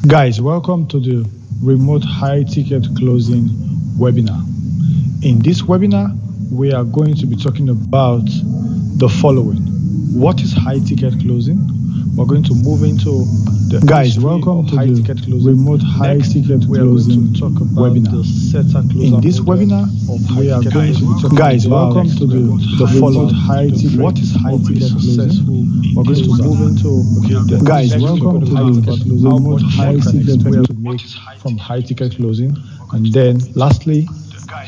Guys, welcome to the remote high ticket closing webinar. In this webinar, we are going to be talking about the following. What is high ticket closing? We're going to move into the Guys, welcome to high the ticket closing. remote high ticket We are going closing to talk about webinar. the setter closer. In this webinar, we are going to be talking Guys, about welcome to the remote following. high ticket. What is high ticket successful closing? We're going to move into Guys, welcome to the remote high ticket to make from high ticket closing, and then lastly,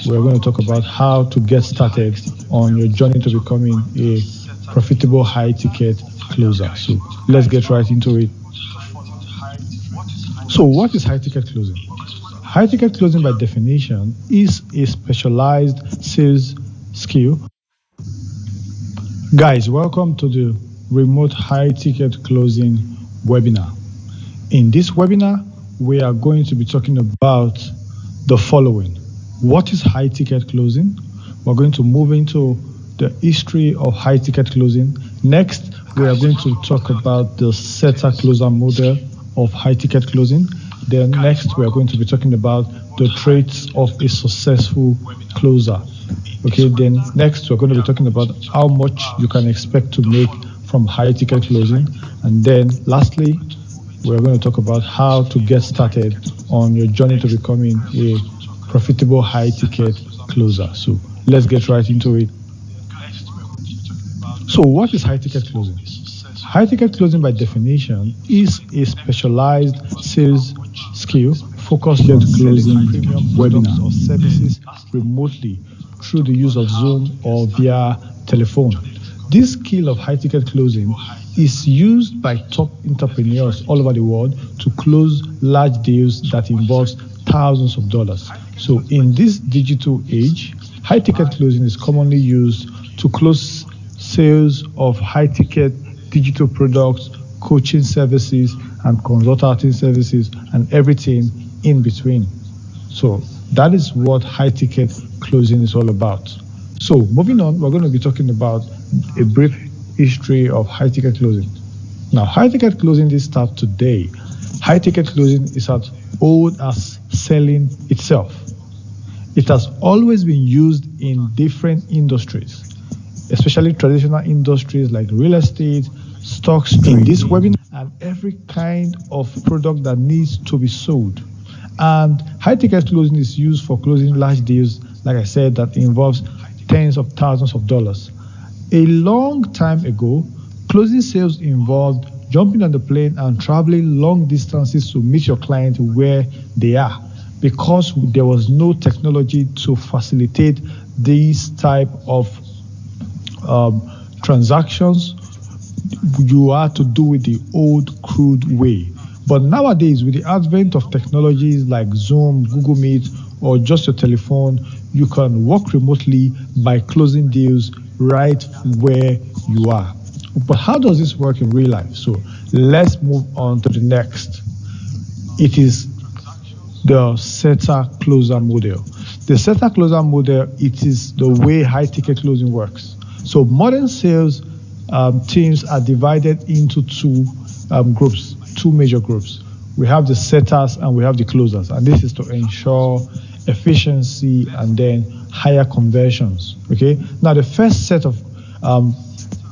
we're going to talk about how to get started on your journey to becoming a profitable high ticket closer. So let's get right into it. So what is high ticket closing? High ticket closing by definition is a specialized sales skill. Guys, welcome to the remote high ticket closing webinar. In this webinar, we are going to be talking about the following. What is high ticket closing? We're going to move into the history of high ticket closing. Next, we are going to talk about the setter closer model of high ticket closing. Then next, we are going to be talking about the traits of a successful closer. Okay, then next, we're going to be talking about how much you can expect to make from high ticket closing. And then lastly, we're going to talk about how to get started on your journey to becoming a profitable high ticket closer. So let's get right into it. So what is high ticket closing? High ticket closing by definition is a specialized sales skill focused on closing premium webinars or services remotely through the use of Zoom or via telephone. This skill of high ticket closing is used by top entrepreneurs all over the world to close large deals that involves thousands of dollars. So in this digital age, high ticket closing is commonly used to close sales of high ticket digital products, coaching services, and consulting services, and everything in between. So that is what high ticket closing is all about. So moving on, we're going to be talking about a brief history of high ticket closing. Now, high ticket closing didn't start today. High ticket closing is as old as selling itself. It has always been used in different industries, especially traditional industries like real estate, stocks, in this webinar, and every kind of product that needs to be sold. And high ticket closing is used for closing large deals, like I said, that involves tens of thousands of dollars. A long time ago, closing sales involved jumping on the plane and traveling long distances to meet your client where they are, because there was no technology to facilitate these type of transactions. You had to do it the old crude way. But nowadays, with the advent of technologies like Zoom, Google Meet, or just your telephone, you can work remotely by closing deals right where you are. But how does this work in real life? So let's move on to the next. It is the setter closer model. The setter closer model, it is the way high ticket closing works. So modern sales teams are divided into two major groups. We have the setters and we have the closers, and this is to ensure efficiency and then higher conversions. Okay. Now the first set of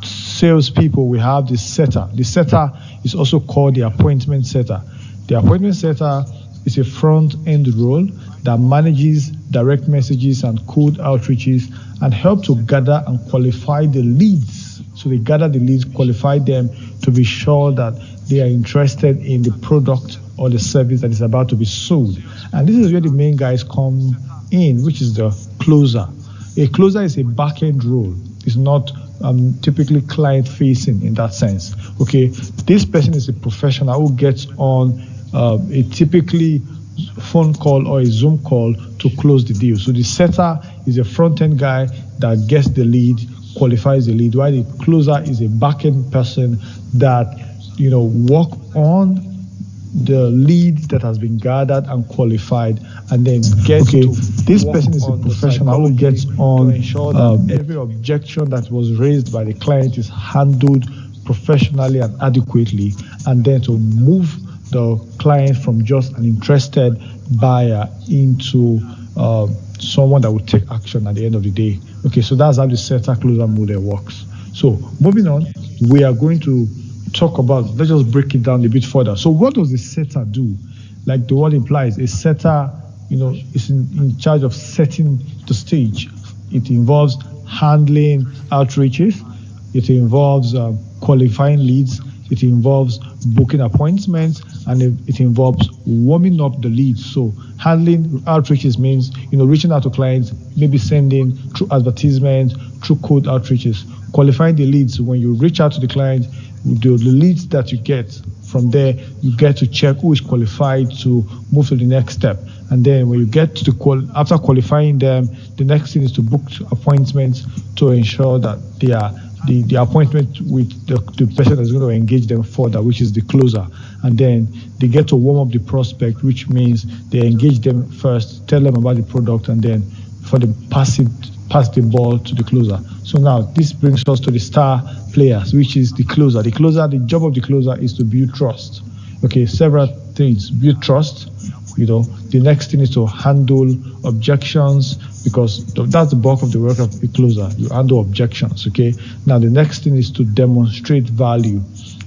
salespeople, we have the setter. The setter is also called the appointment setter. The appointment setter is a front-end role that manages direct messages and cold outreaches and help to gather and qualify the leads. So they gather the leads, qualify them to be sure that they are interested in the product or the service that is about to be sold. And this is where the main guys come in, which is the closer. A closer is a back-end role. It's not typically client-facing in that sense. Okay, this person is a professional who gets on a typically phone call or a Zoom call to close the deal. So the setter is a front-end guy that gets the lead, qualifies the lead, while the closer is a back-end person that work on the lead that has been gathered and qualified, and then get to this person is a professional who gets on to ensure that every objection that was raised by the client is handled professionally and adequately, and then to move the client from just an interested buyer into someone that will take action at the end of the day. Okay, so that's how the setter closer model works. So moving on, we are going to talk about, let's just break it down a bit further. So what does the setter do? Like the word implies, a setter, is in charge of setting the stage. It involves handling outreaches. It involves qualifying leads. It involves booking appointments, and it involves warming up the leads. So handling outreaches means, reaching out to clients, maybe sending through advertisements, through cold outreaches. Qualifying the leads, when you reach out to the client, the leads that you get from there, you get to check who is qualified to move to the next step. And then when you get to after qualifying them, the next thing is to book appointments to ensure that they are the appointment with the person that's going to engage them further, which is the closer. And then they get to warm up the prospect, which means they engage them first, tell them about the product, and then for the pass the ball to the closer. So now this brings us to the star players, which is the closer. The job of the closer is to build trust. Okay, several things. Build trust. The next thing is to handle objections, because that's the bulk of the work of the closer. You handle objections, okay? Now, the next thing is to demonstrate value.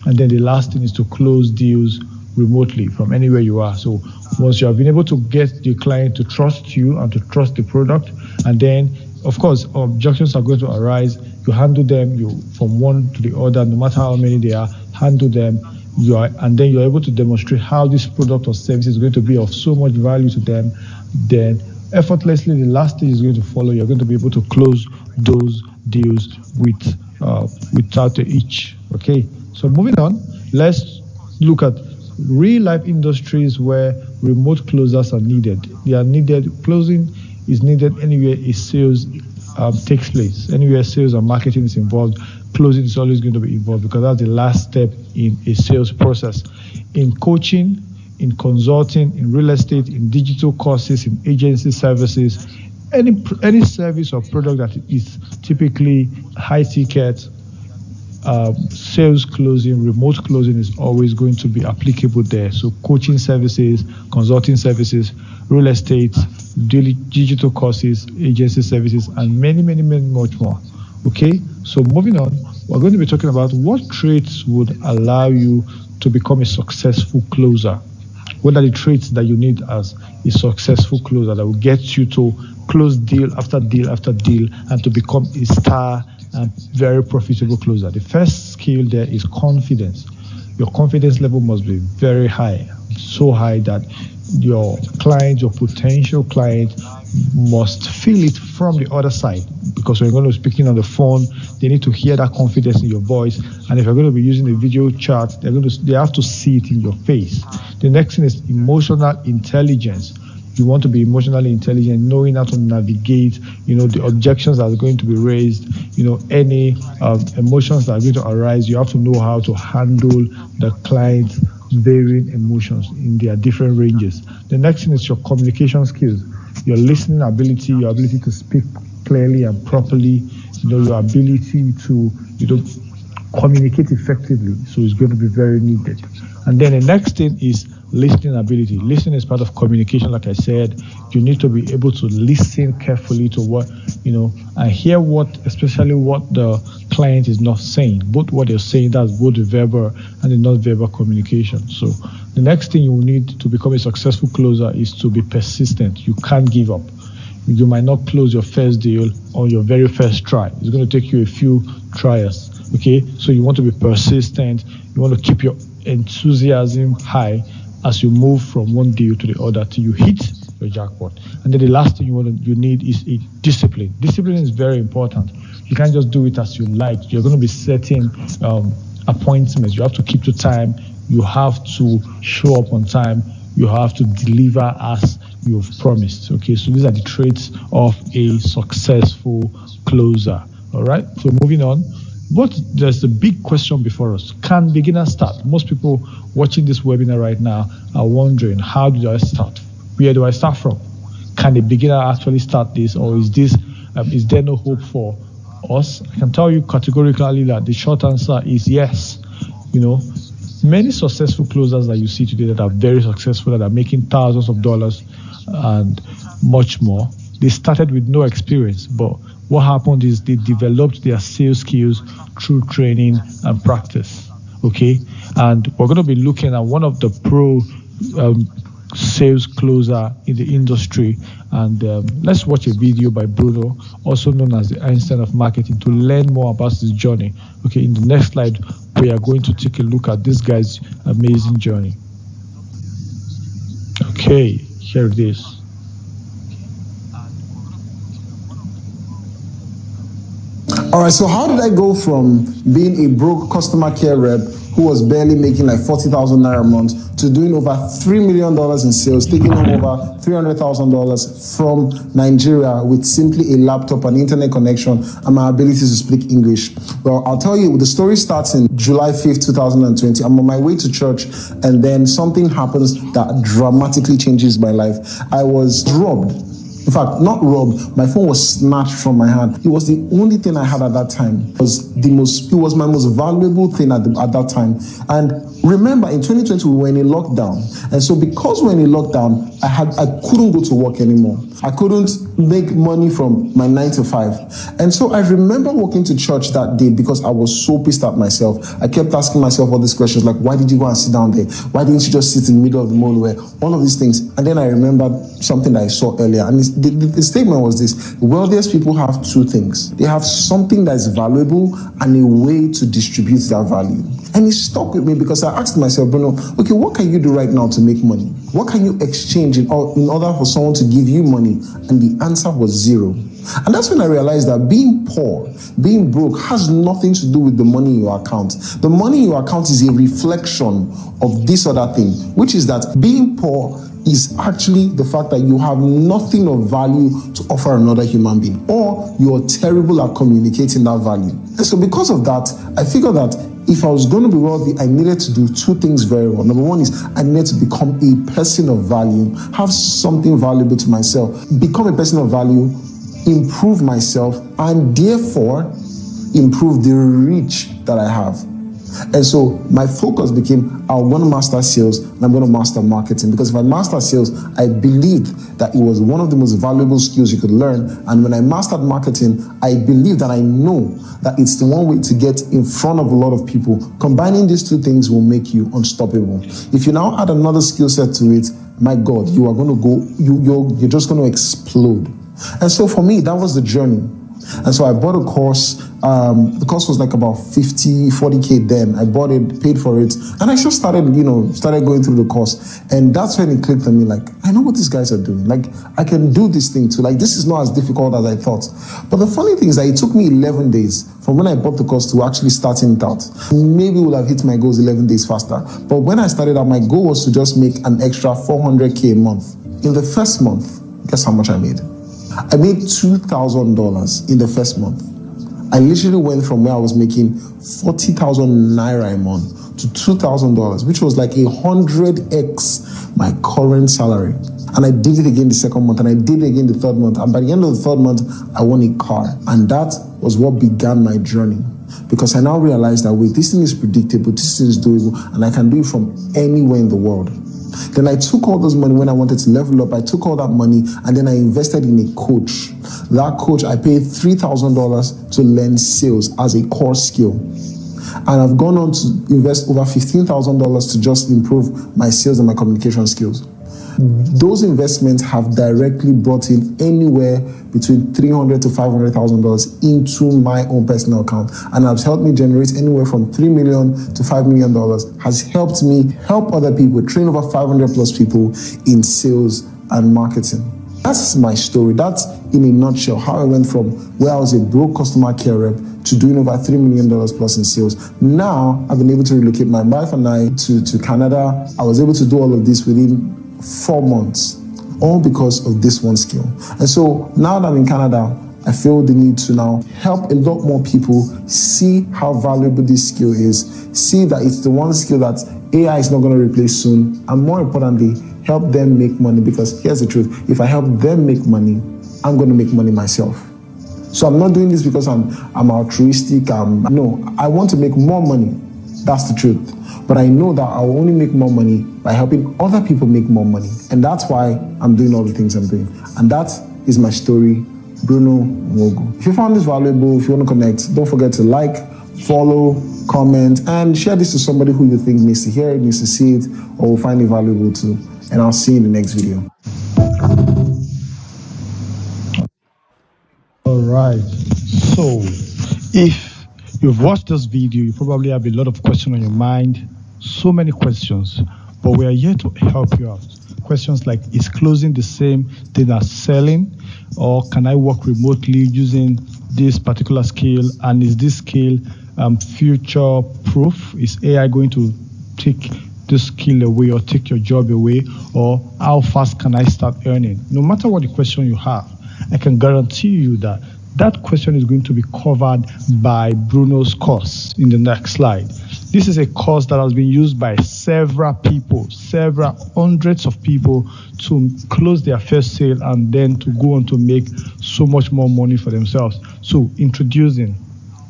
And then the last thing is to close deals remotely from anywhere you are. So once you have been able to get the client to trust you and to trust the product, and then, of course, objections are going to arise. You handle them from one to the other, no matter how many they are, handle them. And then you're able to demonstrate how this product or service is going to be of so much value to them. Then effortlessly, the last stage is going to follow. You're going to be able to close those deals without a hitch. Okay, so moving on, let's look at real life industries where remote closers are needed. They are needed. Closing is needed anywhere a sales takes place. Anywhere sales and marketing is involved, closing is always going to be involved, because that's the last step in a sales process. In coaching, in consulting, in real estate, in digital courses, in agency services, any service or product that is typically high ticket, sales closing, remote closing is always going to be applicable there. So coaching services, consulting services, real estate, digital courses, agency services, and many much more. Okay, so moving on, we're going to be talking about what traits would allow you to become a successful closer. What are the traits that you need as a successful closer that will get you to close deal after deal after deal and to become a star and very profitable closer? The first skill there is confidence. Your confidence level must be very high, so high that your client, your potential client, must feel it from the other side, because when you're going to be speaking on the phone, they need to hear that confidence in your voice. And if you're going to be using a video chat, they have to see it in your face. The next thing is emotional intelligence. You want to be emotionally intelligent, knowing how to navigate, the objections that are going to be raised, any emotions that are going to arise. You have to know how to handle the client's varying emotions in their different ranges. The next thing is your communication skills, your listening ability, your ability to speak clearly and properly, your ability to, communicate effectively. So it's going to be very needed. And then the next thing is listening ability. Listening is part of communication. Like I said, you need to be able to listen carefully to what, and hear especially what the client is not saying, both what they're saying, that's both the verbal and the non-verbal communication. So the next thing you will need to become a successful closer is to be persistent. You can't give up. You might not close your first deal on your very first try. It's going to take you a few tries. Okay, so you want to be persistent. You want to keep your enthusiasm high as you move from one deal to the other till you hit your jackpot. And then the last thing you need is a discipline. Discipline is very important. You can't just do it as you like. You're going to be setting appointments. You have to keep to time. You have to show up on time. You have to deliver as you've promised. Okay, so these are the traits of a successful closer. All right, so moving on. There's a big question before us. Can beginners start? Most people watching this webinar right now are wondering, how do I start? Where do I start from? Can a beginner actually start this, or is there no hope for us? I can tell you categorically that the short answer is yes. Many successful closers that you see today that are very successful, that are making thousands of dollars and much more, they started with no experience. But what happened is they developed their sales skills through training and practice. Okay? And we're going to be looking at one of the pro sales closer in the industry. And let's watch a video by Bruno, also known as the Einstein of marketing, to learn more about his journey. Okay, in the next slide, we are going to take a look at this guy's amazing journey. Okay, here it is. All right, so how did I go from being a broke customer care rep who was barely making like 40,000 naira a month to doing over $3 million in sales, taking home over $300,000 from Nigeria with simply a laptop, an internet connection, and my ability to speak English? Well, I'll tell you, the story starts in July 5th, 2020. I'm on my way to church, and then something happens that dramatically changes my life. I was robbed. In fact, not robbed, my phone was snatched from my hand. It was the only thing I had at that time. It was my most valuable thing at that time. And remember, in 2020, we were in a lockdown. And so because we were in a lockdown, I couldn't go to work anymore. I couldn't make money from my 9 to 5. And so I remember walking to church that day because I was so pissed at myself. I kept asking myself all these questions like, why did you go and sit down there? Why didn't you just sit in the middle of the mall? All of these things. And then I remembered something that I saw earlier. And the statement was this: the wealthiest people have two things. They have something that is valuable and a way to distribute that value. And it stuck with me because I asked myself, Bruno, okay, what can you do right now to make money? What can you exchange in order for someone to give you money? And the answer was zero. And that's when I realized that being poor, being broke, has nothing to do with the money in your account. The money in your account is a reflection of this other thing, which is that being poor is actually the fact that you have nothing of value to offer another human being, or you're terrible at communicating that value. And so because of that, I figured that if I was going to be wealthy, I needed to do two things very well. Number one is I needed to become a person of value, have something valuable to myself, become a person of value, improve myself, and therefore improve the reach that I have. And so my focus became, I'm going to master sales and I'm going to master marketing, because if I master sales, I believed that it was one of the most valuable skills you could learn. And when I mastered marketing, I believe that I know that it's the one way to get in front of a lot of people. Combining these two things will make you unstoppable. If you now add another skill set to it, my God, you are going to go, you're just going to explode. And so for me, that was the journey. And so I bought a course. The course was like about 40K then. I bought it, paid for it, and I just started going through the course. And that's when it clicked on me, like, I know what these guys are doing. Like, I can do this thing too. Like, this is not as difficult as I thought. But the funny thing is that it took me 11 days from when I bought the course to actually starting it out. Maybe would have hit my goals 11 days faster. But when I started out, my goal was to just make an extra 400K a month. In the first month, guess how much I made? I made $2,000 in the first month. I literally went from where I was making 40,000 naira a month to $2,000, which was like 100x my current salary. And I did it again the second month, and I did it again the third month. And by the end of the third month, I won a car. And that was what began my journey. Because I now realized that, wait, this thing is predictable, this thing is doable, and I can do it from anywhere in the world. Then I took all those money when I wanted to level up. I took all that money and then I invested in a coach. That coach, I paid $3,000 to learn sales as a core skill. And I've gone on to invest over $15,000 to just improve my sales and my communication skills. Those investments have directly brought in anywhere between $300,000 to $500,000 into my own personal account, and has helped me generate anywhere from $3 million to $5 million. Has helped me help other people, train over 500 plus people in sales and marketing. That's my story. That's in a nutshell how I went from where I was a broke customer care rep to doing over $3 million plus in sales. Now I've been able to relocate my wife and I to Canada. I was able to do all of this within 4 months, all because of this one skill. And so now that I'm in Canada, I feel the need to now help a lot more people see how valuable this skill is, see that it's the one skill that AI is not going to replace soon, and more importantly, help them make money. Because here's the truth, if I help them make money, I'm going to make money myself. So I'm not doing this because I'm altruistic. No, I want to make more money. That's the truth. but I know that I'll only make more money by helping other people make more money. And that's why I'm doing all the things I'm doing. And that is my story, Bruno Nwogu. If you found this valuable, if you want to connect, don't forget to like, follow, comment, and share this to somebody who you think needs to hear it, needs to see it, or will find it valuable too. And I'll see you in the next video. All right. So if you've watched this video, you probably have a lot of questions on your mind, so many questions, but we are here to help you out. Questions like, is closing the same thing as selling? Or can I work remotely using this particular skill? And is this skill future proof? Is AI going to take this skill away or take your job away? Or how fast can I start earning? No matter what the question you have, I can guarantee you that that question is going to be covered by Bruno's course in the next slide. This is a course that has been used by several people, several hundreds of people to close their first sale and then to go on to make so much more money for themselves. So introducing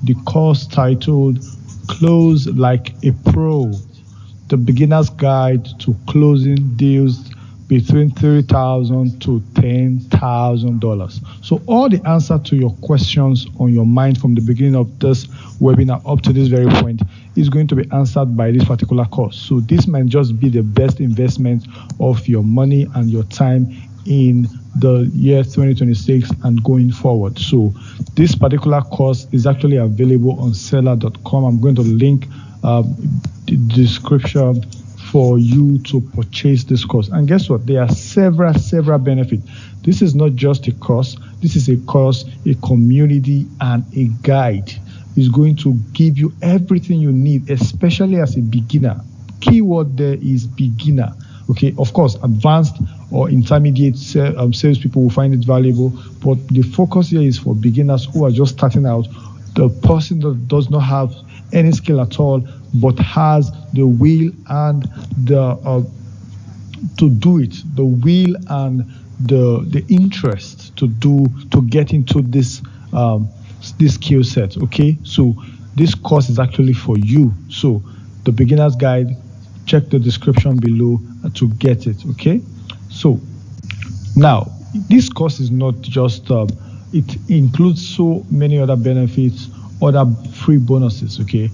the course titled Close Like a Pro, the beginner's guide to closing deals between $3,000 to $10,000. So all the answer to your questions on your mind from the beginning of this webinar up to this very point is going to be answered by this particular course. So this might just be the best investment of your money and your time in the year 2026 and going forward. So this particular course is actually available on seller.com. I'm going to link the description for you to purchase this course. And guess what? There are several benefits. This is not just a course. This is a course, a community, and a guide. It's going to give you everything you need, especially as a beginner. Keyword there is beginner. Okay, of course, advanced or intermediate salespeople will find it valuable, but the focus here is for beginners who are just starting out. The person that does not have any skill at all, but has the will and the to do it, the will and the interest to get into this skill set. Okay, so this course is actually for you. So the beginner's guide, check the description below to get it. Okay, so now this course is not just it includes so many other benefits, other free bonuses. Okay,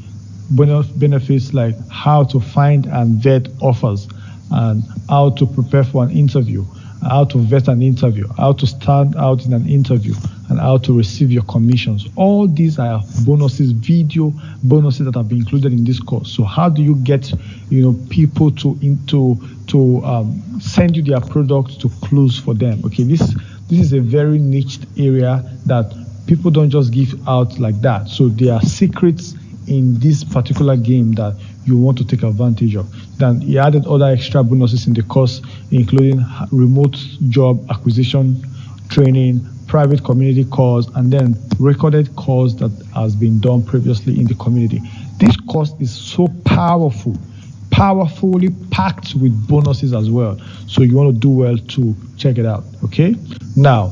benefits like how to find and vet offers, and how to prepare for an interview, how to vet an interview, how to stand out in an interview, and how to receive your commissions. All these are bonuses, video bonuses that have been included in this course. So how do you get people to send you their products to close for them? Okay, this is a very niched area that people don't just give out like that. So there are secrets in this particular game that you want to take advantage of. Then he added other extra bonuses in the course, including remote job acquisition training, private community calls, and then recorded calls that has been done previously in the community. This course is so powerfully packed with bonuses as well. So you want to do well to check it out. Okay, now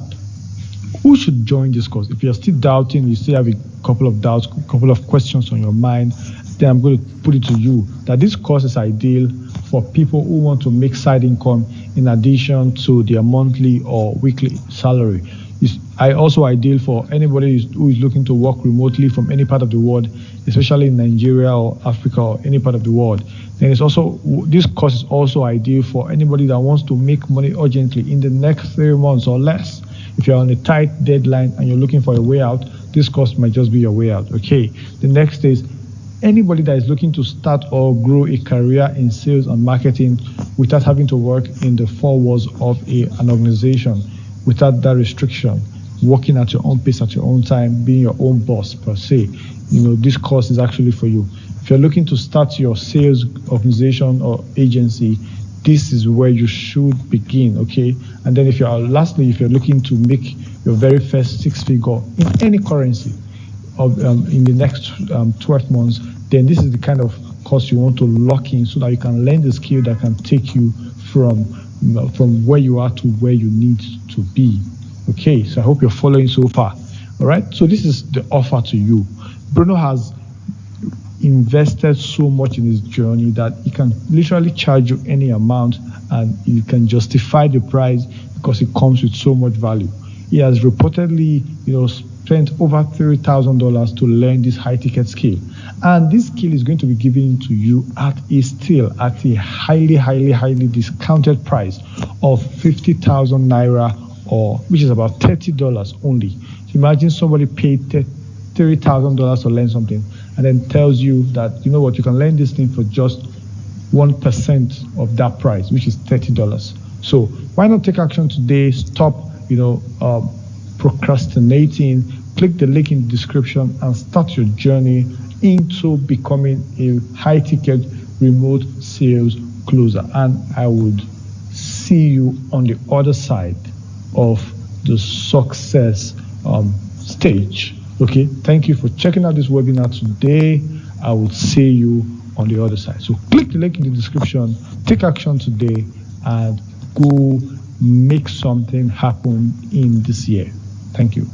who should join this course? If you're still doubting, you still have a couple of doubts, a couple of questions on your mind, then I'm going to put it to you that this course is ideal for people who want to make side income in addition to their monthly or weekly salary. It's also ideal for anybody who is looking to work remotely from any part of the world, especially in Nigeria or Africa or any part of the world. Then this course is also ideal for anybody that wants to make money urgently in the next 3 months or less. If you're on a tight deadline and you're looking for a way out, this course might just be your way out. Okay. The next is anybody that is looking to start or grow a career in sales and marketing without having to work in the four walls of an organization, without that restriction, working at your own pace, at your own time, being your own boss per se. This course is actually for you. If you're looking to start your sales organization or agency, this is where you should begin. Okay. And then if you're looking to make your very first 6-figure in any currency in the next 12 months, then this is the kind of course you want to lock in so that you can learn the skill that can take you from where you are to where you need to be. Okay, so I hope you're following so far. All right, so this is the offer to you. Bruno has invested so much in his journey that he can literally charge you any amount and you can justify the price because it comes with so much value. He has reportedly, spent over $30,000 to learn this high-ticket skill. And this skill is going to be given to you at a highly, highly, highly discounted price of 50,000 naira, which is about $30 only. So imagine somebody paid $30,000 to learn something and then tells you that, you can learn this thing for just 1% of that price, which is $30. So why not take action today? Stop, procrastinating. Click the link in the description and start your journey into becoming a high-ticket remote sales closer. And I would see you on the other side of the success stage. Okay, thank you for checking out this webinar today. I will see you on the other side. So click the link in the description, take action today, and go make something happen in this year. Thank you.